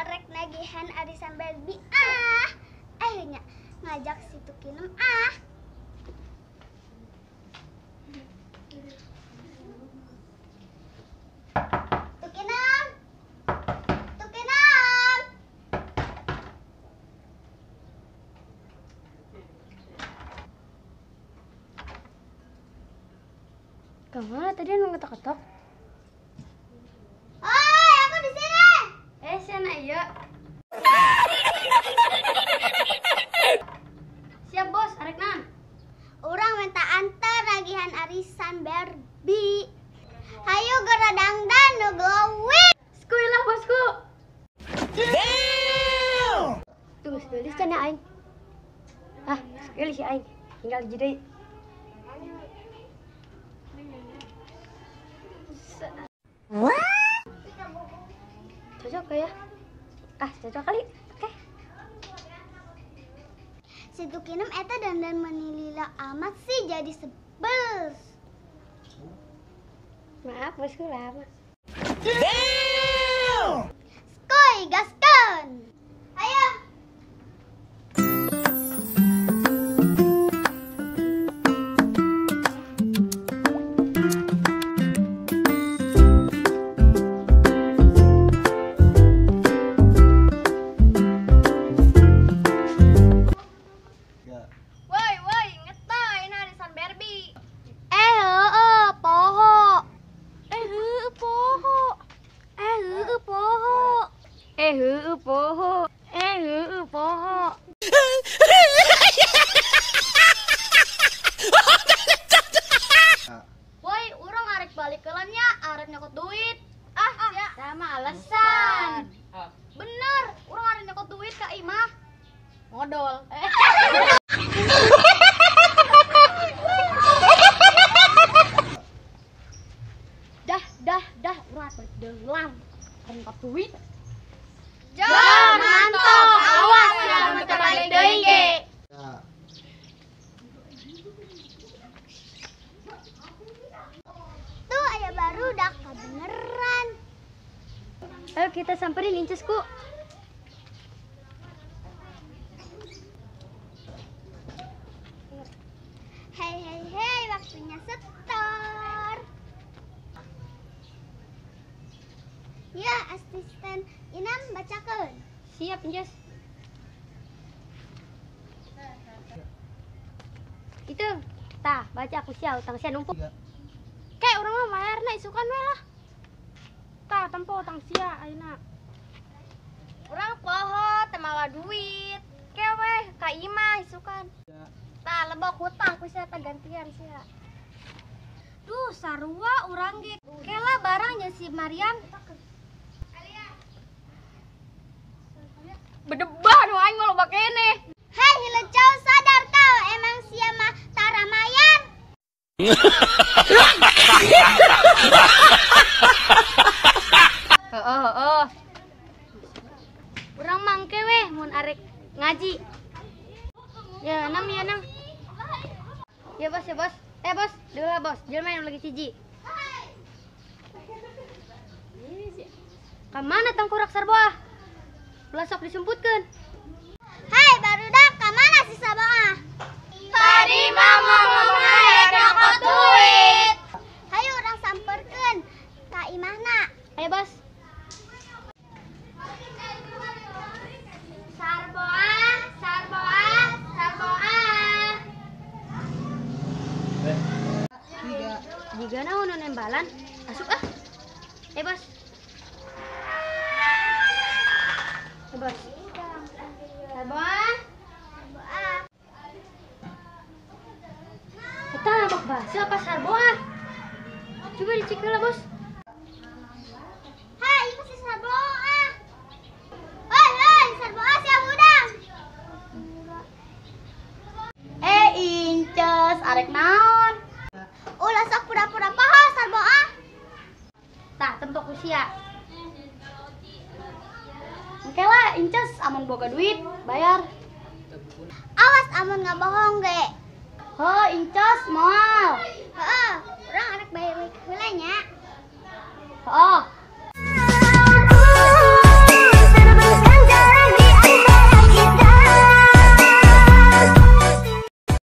rek nagihan arisan Barbie akhirnya ngajak si Tukinem Tukinem kemana tadi anu ngetok-ketok? Oi, aku di sini. Sana iya. Siap bos, arek naon? Urang minta antar nagihan arisan Barbie. Hayu gara dangdan nu glowing. Skuilah bosku. Tunggu sekali sana aing. Sekali si aing. Tinggal jadi. Cocok ya? Cocok kali. Oke. Si Tukinem eta dandan menilila amat sih jadi sebel. Maaf bosku lama. Skoy gaskan. Ayo. Woi, ngeta ini arisan Barbie. Poho. Woi, urang arek balik kelannya, arek nyokot duit. Ya. Sama alasan. Bener, urang arek nyokot duit ka imah. Modal. Dah, urang balik deulang. Nyokot duit. Mantap, awas ya macam balik deui ge. Tuh aya baru dak beneran. Ayo kita samperin Incesku. Hei, waktunya setor. Ya, asisten Inam bacakeun. Siap, Inces. Itu, baca aku sial, utang sia numpuk. Kayak orang mah bayarna isukan we lah. Tempo utang sia ayeuna. Urang poho teu mawa duit. Kayak we ka imah isukan. Lebok hutang ku sia gantian sia. Duh, sarua urang ge. Kela barangnya si Mariam. Bedebah nu aing mah loba keneh. Hei, hilecau sadar kau emang sia mah tara mayan. Urang mangke weh mun arek ngaji. Ya, enam. Ya bos. Bos, deula bos. Jelema anu lagi ciji. Ka mana tangkurak sarboah? Belasok disumputkeun. Hei, barudak ka mana si Saboah? Tadi mah ngomong arek nyokot duit. Hayu urang samperkeun ka imahna. Ayo bos. Sarboah. Jika naon nembalan, asup bos. Bos. Sarboah. Kita nabok bahasa apa Sarboah? Coba dicek lah bos. Hai, itu si Sarboah. Hei, Sarboah siap udang. Inces, arek naon? Ulah sok pura-pura paha Sarboah. Tempok usia. Oke lah, Inces, amun boga duit, bayar. Awas amun ngabohong ge. Inces, moal. Urang arek bae-bae